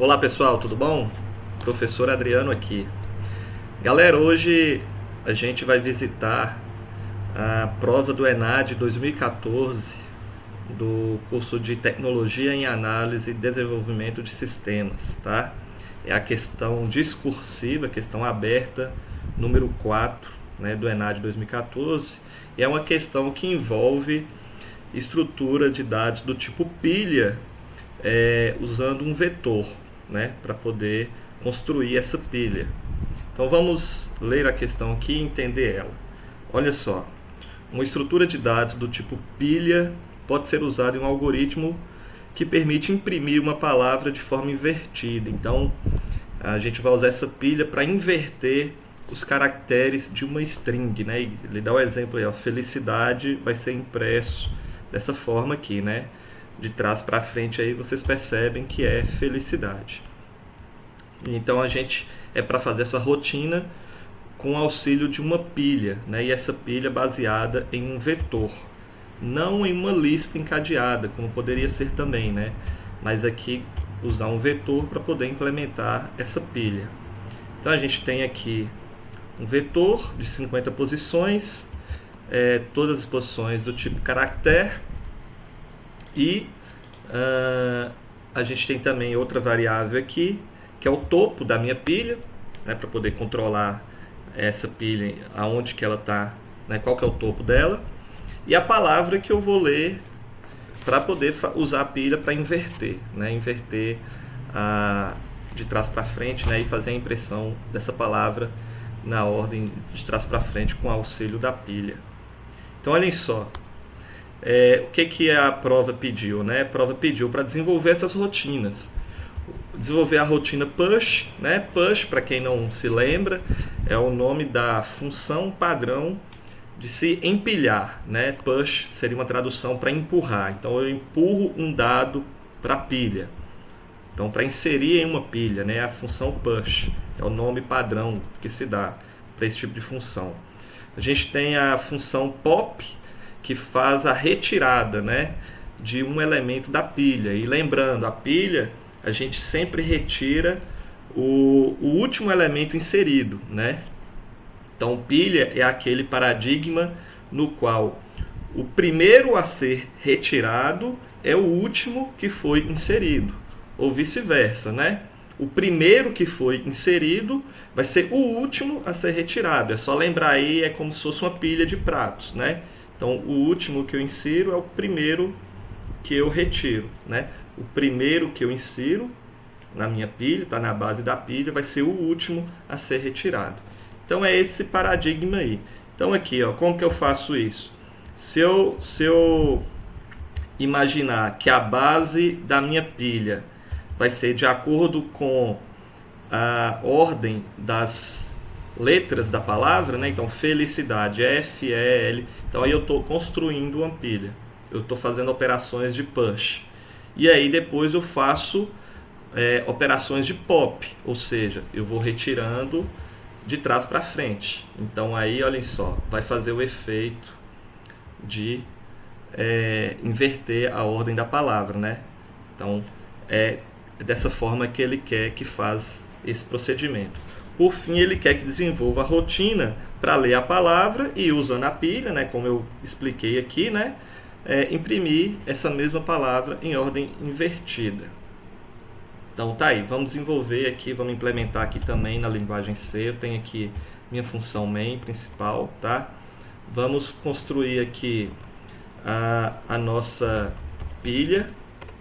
Olá pessoal, tudo bom? Professor Adriano aqui. Galera, hoje a gente vai visitar a prova do ENAD 2014 do curso de Tecnologia em Análise e Desenvolvimento de Sistemas, tá? É a questão discursiva, questão aberta, número 4, né, do ENAD 2014. E é uma questão que envolve estrutura de dados do tipo pilha, usando um vetor, né, para poder construir essa pilha. Então vamos ler a questão aqui e entender ela. Olha só, uma estrutura de dados do tipo pilha pode ser usada em um algoritmo que permite imprimir uma palavra de forma invertida. Então a gente vai usar essa pilha para inverter os caracteres de uma string, né? Ele dá o exemplo aí, ó, felicidade vai ser impresso dessa forma aqui, né? De trás para frente aí vocês percebem que é felicidade. Então a gente é para fazer essa rotina com auxílio de uma pilha, né? E essa pilha baseada em um vetor, não em uma lista encadeada, como poderia ser também, né? Mas aqui usar um vetor para poder implementar essa pilha. Então a gente tem aqui um vetor de 50 posições, todas as posições do tipo caractere, e a gente tem também outra variável aqui, que é o topo da minha pilha, né, para poder controlar essa pilha, aonde que ela está, né, qual que é o topo dela, e a palavra que eu vou ler para poder usar a pilha para inverter, né, inverter de trás para frente, né, e fazer a impressão dessa palavra na ordem de trás para frente com auxílio da pilha. Então olhem só, o que a prova pediu, né? A prova pediu para desenvolver essas rotinas. Desenvolver a rotina push, né? Push, para quem não se lembra, é o nome da função padrão de se empilhar, né? Push seria uma tradução para empurrar. Então eu empurro um dado para a pilha. Então para inserir em uma pilha, né? A função push é o nome padrão que se dá para esse tipo de função. A gente tem a função pop, que faz a retirada, né, de um elemento da pilha. E lembrando, a pilha a gente sempre retira o último elemento inserido, né? Então pilha é aquele paradigma no qual o primeiro a ser retirado é o último que foi inserido, ou vice-versa, né? O primeiro que foi inserido vai ser o último a ser retirado. É só lembrar aí, é como se fosse uma pilha de pratos, né? Então, o último que eu insiro é o primeiro que eu retiro, né? O primeiro que eu insiro na minha pilha, está na base da pilha, vai ser o último a ser retirado. Então, é esse paradigma aí. Então, aqui, ó, como que eu faço isso? Se eu imaginar que a base da minha pilha vai ser de acordo com a ordem das letras da palavra, né? Então felicidade, F, E, L. Então aí eu estou construindo uma pilha. Eu estou fazendo operações de push. E aí depois eu faço operações de pop, ou seja, eu vou retirando de trás para frente. Então aí, olhem só, vai fazer o efeito de inverter a ordem da palavra, né? Então é dessa forma que ele quer que faz esse procedimento. Por fim, ele quer que desenvolva a rotina para ler a palavra e, usando a pilha, né, como eu expliquei aqui, né, imprimir essa mesma palavra em ordem invertida. Então tá aí, vamos desenvolver aqui, vamos implementar aqui também na linguagem C. Eu tenho aqui minha função main principal, tá? Vamos construir aqui a nossa pilha,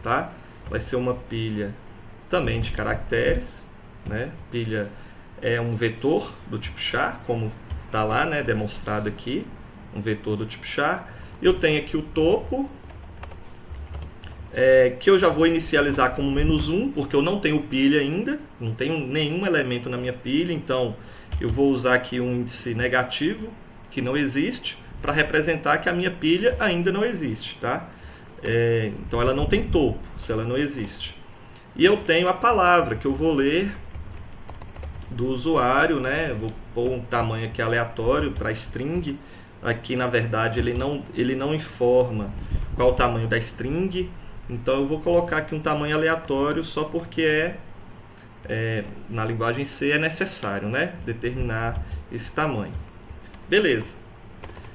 tá? Vai ser uma pilha também de caracteres, né? Pilha é um vetor do tipo char, como está lá, né, demonstrado aqui, um vetor do tipo char. Eu tenho aqui o topo, que eu já vou inicializar como -1, porque eu não tenho pilha ainda, não tenho nenhum elemento na minha pilha, então eu vou usar aqui um índice negativo, que não existe, para representar que a minha pilha ainda não existe, tá? Então ela não tem topo, se ela não existe. E eu tenho a palavra que eu vou ler do usuário, né? Vou pôr um tamanho aqui aleatório para string. Aqui, na verdade, ele não informa qual o tamanho da string. Então, eu vou colocar aqui um tamanho aleatório só porque é na linguagem C é necessário, né, determinar esse tamanho. Beleza.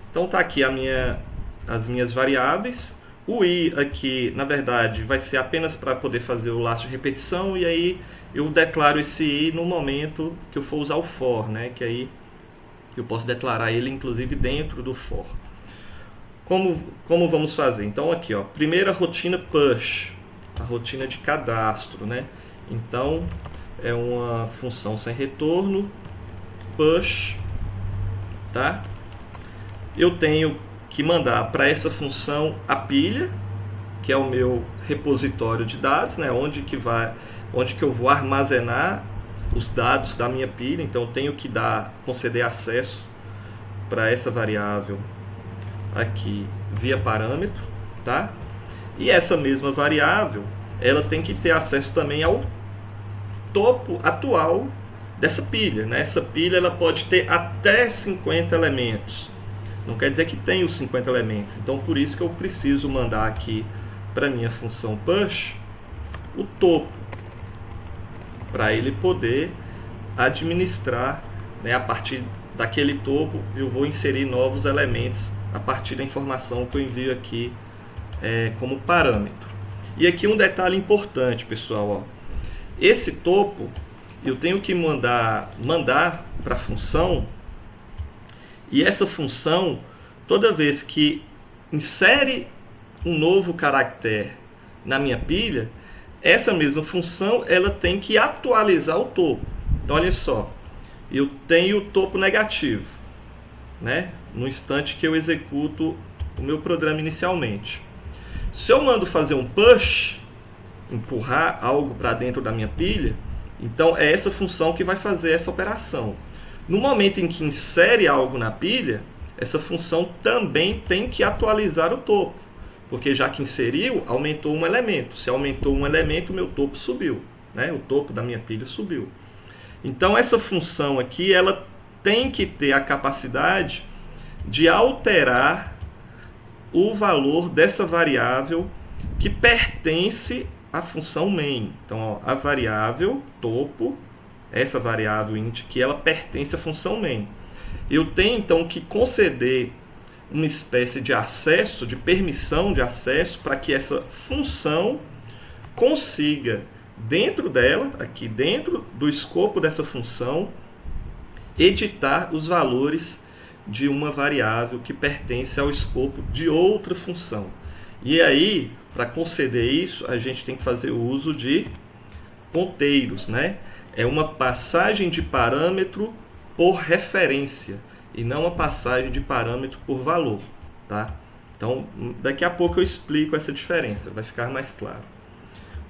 Então tá aqui as minhas variáveis. O i aqui, na verdade, vai ser apenas para poder fazer o laço de repetição, e aí eu declaro esse i no momento que eu for usar o for, né, que aí eu posso declarar ele inclusive dentro do for. Como vamos fazer? Então aqui, ó, primeira rotina push, a rotina de cadastro, né? Então é uma função sem retorno, push, tá? Eu tenho que mandar para essa função a pilha, que é o meu repositório de dados, né? Onde que eu vou armazenar os dados da minha pilha. Então eu tenho que conceder acesso para essa variável aqui via parâmetro, tá? E essa mesma variável, ela tem que ter acesso também ao topo atual dessa pilha, né? Essa pilha ela pode ter até 50 elementos. Não quer dizer que tem os 50 elementos. Então, por isso que eu preciso mandar aqui para minha função push o topo, para ele poder administrar, né? A partir daquele topo, eu vou inserir novos elementos a partir da informação que eu envio aqui como parâmetro. E aqui um detalhe importante, pessoal, ó. Esse topo eu tenho que mandar para a função, e essa função, toda vez que insere um novo caractere na minha pilha, essa mesma função ela tem que atualizar o topo. Então olha só, eu tenho o topo negativo, né, no instante que eu executo o meu programa inicialmente. Se eu mando fazer um push, empurrar algo para dentro da minha pilha, então é essa função que vai fazer essa operação. No momento em que insere algo na pilha, essa função também tem que atualizar o topo, porque já que inseriu, aumentou um elemento. Se aumentou um elemento, o meu topo subiu, né? O topo da minha pilha subiu. Então essa função aqui, ela tem que ter a capacidade de alterar o valor dessa variável que pertence à função main. Então, ó, a variável topo, essa variável int que ela pertence à função main. Eu tenho então que conceder uma espécie de acesso, de permissão de acesso, para que essa função consiga, dentro dela, aqui dentro do escopo dessa função, editar os valores de uma variável que pertence ao escopo de outra função. E aí, para conceder isso, a gente tem que fazer o uso de ponteiros, né? É uma passagem de parâmetro por referência e não uma passagem de parâmetro por valor, tá? Então, daqui a pouco eu explico essa diferença, vai ficar mais claro.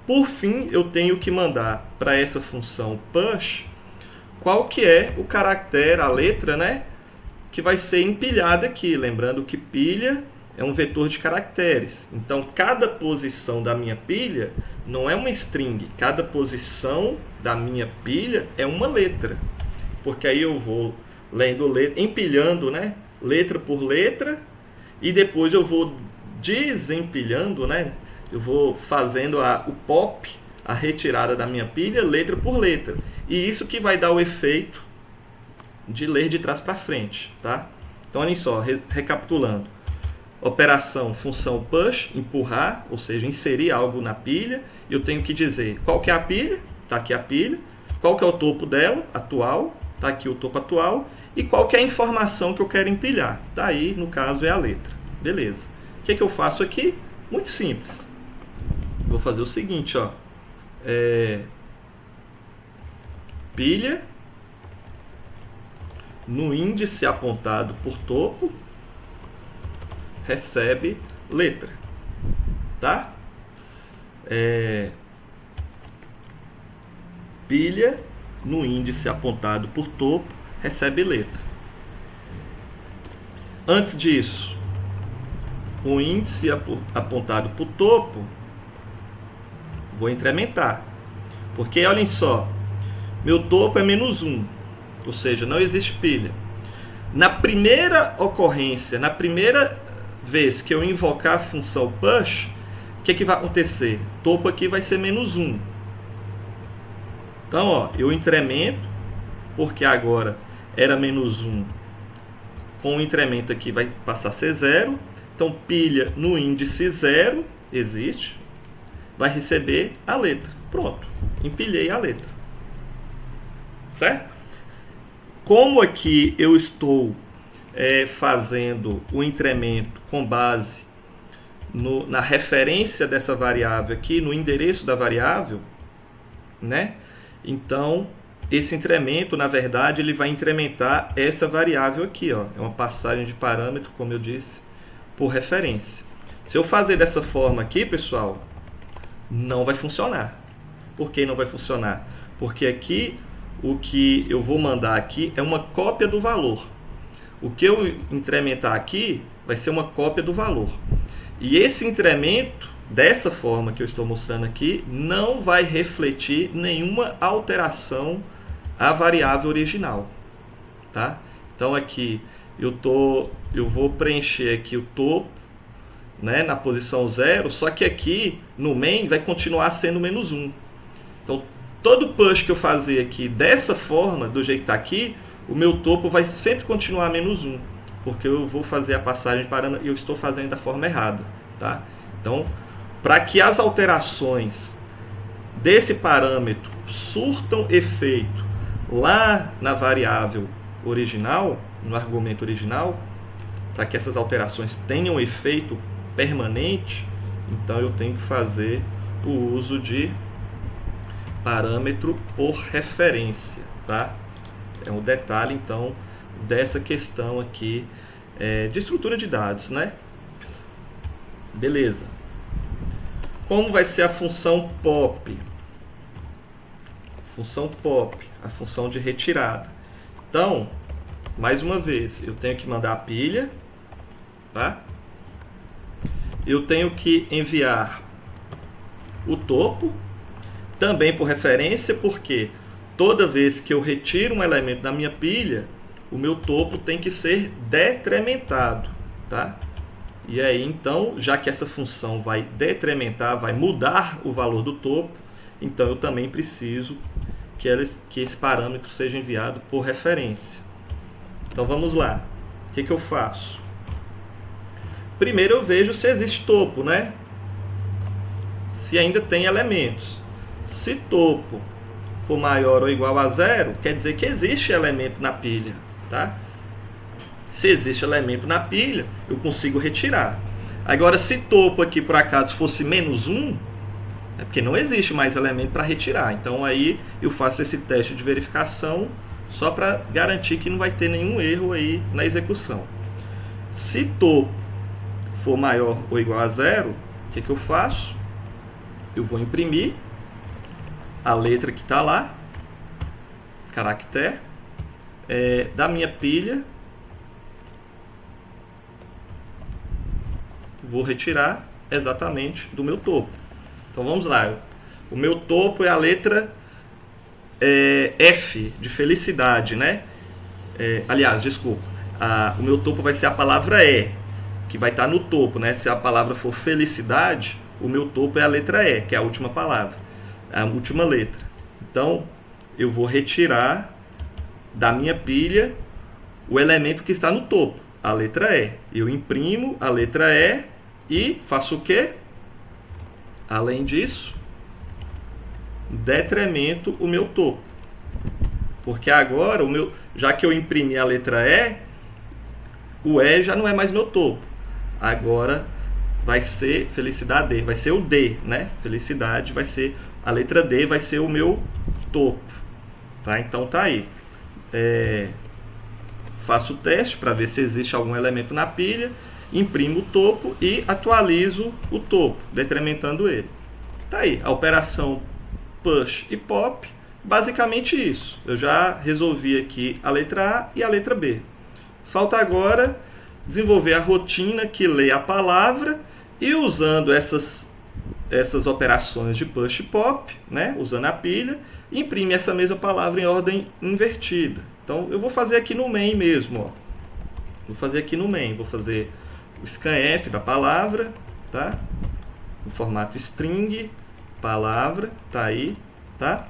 Por fim, eu tenho que mandar para essa função push qual que é o caractere, a letra, né, que vai ser empilhada aqui. Lembrando que pilha é um vetor de caracteres. Então, cada posição da minha pilha não é uma string. Cada posição da minha pilha é uma letra. Porque aí eu vou lendo letra, empilhando, né, letra por letra, e depois eu vou desempilhando, né, eu vou fazendo o pop, a retirada da minha pilha, letra por letra. E isso que vai dar o efeito de ler de trás para frente, tá? Então, olhem só, recapitulando. Operação, função push, empurrar, ou seja, inserir algo na pilha. Eu tenho que dizer qual que é a pilha, tá aqui a pilha. Qual que é o topo dela, atual, tá aqui o topo atual. E qual que é a informação que eu quero empilhar. Tá aí, no caso, é a letra. Beleza. O que eu faço aqui? Muito simples. Vou fazer o seguinte, ó. Pilha no índice apontado por topo recebe letra, tá? Pilha no índice apontado por topo recebe letra. Antes disso, o índice apontado por topo vou incrementar, porque olhem só, meu topo é -1, ou seja, não existe pilha. Na primeira ocorrência, na primeira vez que eu invocar a função push, o que vai acontecer? Topo aqui vai ser -1. Então, ó, eu incremento, porque agora era menos 1, com o incremento aqui vai passar a ser 0. Então, pilha no índice 0, existe, vai receber a letra. Pronto, empilhei a letra. Certo? Como aqui eu estou fazendo o incremento com base na referência dessa variável aqui, no endereço da variável, né? Então, esse incremento, na verdade, ele vai incrementar essa variável aqui, ó. É uma passagem de parâmetro, como eu disse, por referência. Se eu fazer dessa forma aqui, pessoal, não vai funcionar. Por que não vai funcionar? Porque aqui, o que eu vou mandar aqui é uma cópia do valor. O que eu incrementar aqui vai ser uma cópia do valor. E esse incremento, dessa forma que eu estou mostrando aqui, não vai refletir nenhuma alteração à variável original. Tá? Então aqui eu vou preencher aqui o topo, né, na posição 0, só que aqui no main vai continuar sendo menos 1. Então todo push que eu fazer aqui dessa forma, do jeito que está aqui, o meu topo vai sempre continuar menos 1, porque eu vou fazer a passagem de parâmetro e eu estou fazendo da forma errada. Tá? Então, para que as alterações desse parâmetro surtam efeito lá na variável original, no argumento original, para que essas alterações tenham efeito permanente, então eu tenho que fazer o uso de parâmetro por referência. Tá? É um detalhe, então, dessa questão aqui de estrutura de dados, né? Beleza. Como vai ser a função pop? Função pop, a função de retirada. Então, mais uma vez, eu tenho que mandar a pilha, tá? Eu tenho que enviar o topo, também por referência, porque toda vez que eu retiro um elemento da minha pilha, o meu topo tem que ser decrementado, tá? E aí, então, já que essa função vai decrementar, vai mudar o valor do topo, então eu também preciso que esse parâmetro seja enviado por referência. Então, vamos lá. O que eu faço? Primeiro eu vejo se existe topo, né? Se ainda tem elementos. Se topo for maior ou igual a 0, quer dizer que existe elemento na pilha, tá? Se existe elemento na pilha, eu consigo retirar. Agora, se topo aqui, por acaso, fosse menos 1, é porque não existe mais elemento para retirar. Então, aí eu faço esse teste de verificação só para garantir que não vai ter nenhum erro aí na execução. Se topo for maior ou igual a 0, o que eu faço? Eu vou imprimir a letra que está lá, caractere, da minha pilha. Vou retirar exatamente do meu topo. Então vamos lá. O meu topo é a letra F, de felicidade, né? Aliás, desculpa. O meu topo vai ser a palavra E, que vai estar no topo, né? Se a palavra for felicidade, o meu topo é a letra E, que é a última palavra, a última letra. Então, eu vou retirar da minha pilha o elemento que está no topo, a letra E. Eu imprimo a letra E e faço o quê? Além disso, decremento o meu topo. Porque agora, já que eu imprimi a letra E, o E já não é mais meu topo. Agora vai ser felicidade, vai ser o D, né? Felicidade vai ser, a letra D vai ser o meu topo. Tá? Então tá aí. Faço o teste para ver se existe algum elemento na pilha, imprimo o topo e atualizo o topo, decrementando ele. Tá aí, a operação push e pop, basicamente isso. Eu já resolvi aqui a letra A e a letra B. Falta agora desenvolver a rotina que lê a palavra e usando essas operações de push e pop, né, usando a pilha, imprime essa mesma palavra em ordem invertida. Então, eu vou fazer aqui no main mesmo, ó. Vou fazer aqui no main, vou fazer o scanf da palavra, tá? No formato string, palavra, tá aí, tá?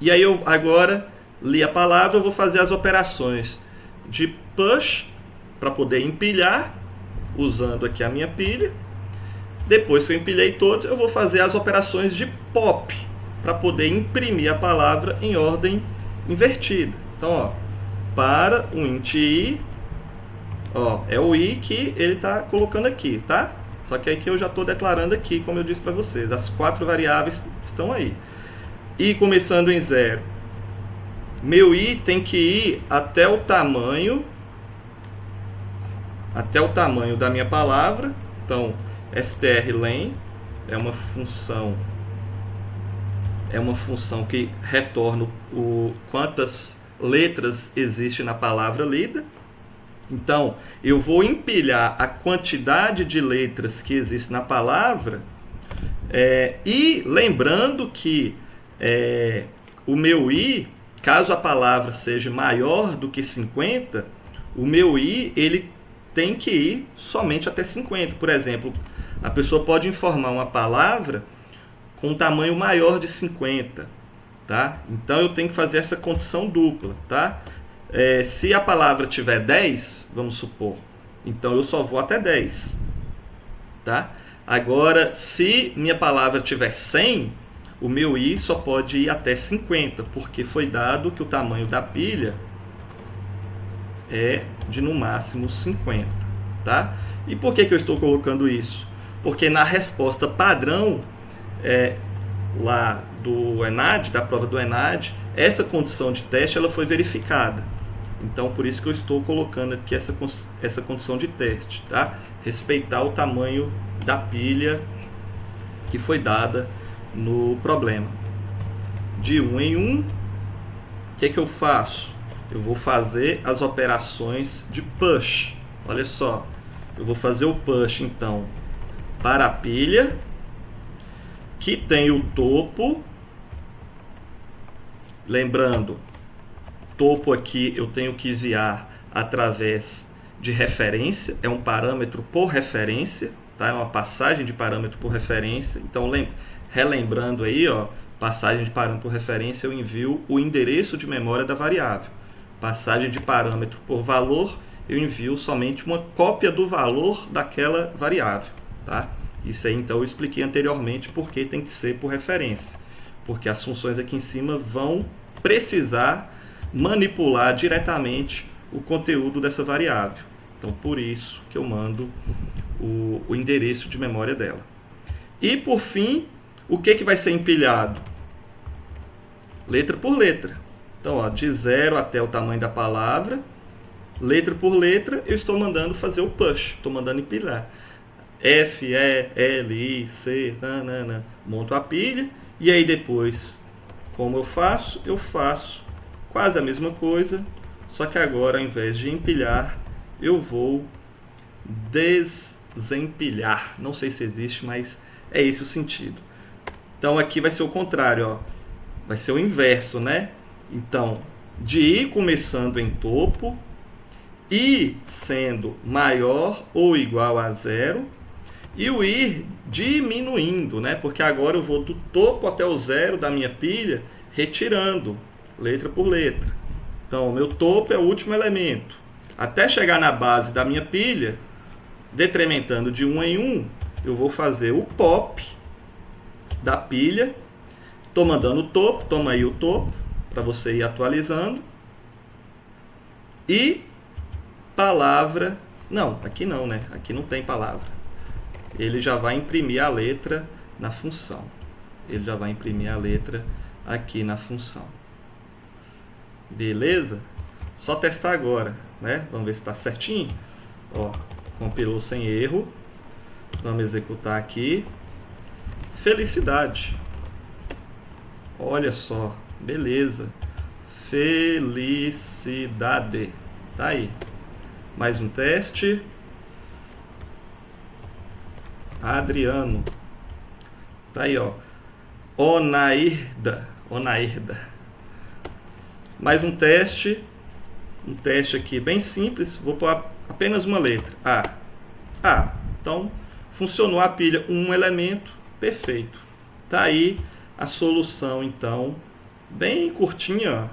E aí eu agora li a palavra, eu vou fazer as operações de push para poder empilhar, usando aqui a minha pilha. Depois que eu empilhei todos, eu vou fazer as operações de pop para poder imprimir a palavra em ordem invertida. Então, ó, para o int i, ó, é o i que ele está colocando aqui, tá? Só que aqui eu já estou declarando aqui, como eu disse para vocês, as 4 variáveis estão aí. I começando em 0. Meu i tem que ir até o tamanho da minha palavra. Então, strlen é uma função que retorna quantas letras existe na palavra lida. Então, eu vou empilhar a quantidade de letras que existe na palavra, e lembrando que o meu i, caso a palavra seja maior do que 50, o meu i ele tem que ir somente até 50. Por exemplo, a pessoa pode informar uma palavra com um tamanho maior de 50, tá? Então eu tenho que fazer essa condição dupla, tá? Se a palavra tiver 10, vamos supor, então eu só vou até 10, tá? Agora, se minha palavra tiver 100, o meu i só pode ir até 50, porque foi dado que o tamanho da pilha é de no máximo 50, tá? E por que eu estou colocando isso? Porque na resposta padrão lá do ENAD, da prova do ENAD, essa condição de teste ela foi verificada. Então, por isso que eu estou colocando aqui essa condição de teste, tá? Respeitar o tamanho da pilha que foi dada no problema. De 1 em 1, o que eu faço? Eu vou fazer as operações de push. Olha só, eu vou fazer o push, então, para a pilha, que tem o topo. Lembrando, topo aqui eu tenho que enviar através de referência, é um parâmetro por referência, tá? É uma passagem de parâmetro por referência. Então, relembrando aí, ó, passagem de parâmetro por referência, eu envio o endereço de memória da variável. Passagem de parâmetro por valor, eu envio somente uma cópia do valor daquela variável, tá? Isso aí, então, eu expliquei anteriormente porque tem que ser por referência, porque as funções aqui em cima vão precisar manipular diretamente o conteúdo dessa variável. Então, por isso que eu mando o endereço de memória dela. E, por fim, o que vai ser empilhado? Letra por letra. Então, ó, de 0 até o tamanho da palavra, letra por letra, eu estou mandando fazer o push, estou mandando empilhar. F, E, L, I, C, nanana, monto a pilha, e aí depois, como eu faço quase a mesma coisa, só que agora, ao invés de empilhar, eu vou desempilhar. Não sei se existe, mas é esse o sentido. Então, aqui vai ser o contrário, ó. Vai ser o inverso, né? Então, de i começando em topo, i sendo maior ou igual a 0, e o ir diminuindo, né? Porque agora eu vou do topo até o 0 da minha pilha, retirando letra por letra. Então, o meu topo é o último elemento. Até chegar na base da minha pilha, decrementando de 1 em 1, eu vou fazer o pop da pilha. Estou mandando o topo, toma aí o topo, para você ir atualizando. E palavra, não, aqui não, né? Aqui não tem palavra. Ele já vai imprimir a letra na função. Ele já vai imprimir a letra aqui na função. Beleza? Só testar agora, né? Vamos ver se está certinho. Ó, compilou sem erro. Vamos executar aqui. Felicidade. Olha só, beleza. Felicidade. Tá aí. Mais um teste. Adriano. Tá aí, ó. Onairda. Mais um teste. Um teste aqui bem simples. Vou pôr apenas uma letra. A. Então, funcionou a pilha um elemento. Perfeito. Tá aí a solução, então, bem curtinha,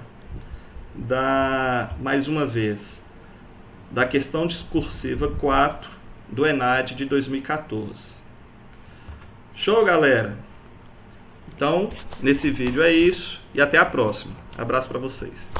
mais uma vez, da questão discursiva 4 do ENAD de 2014. Show, galera? Então, nesse vídeo é isso e até a próxima. Abraço para vocês.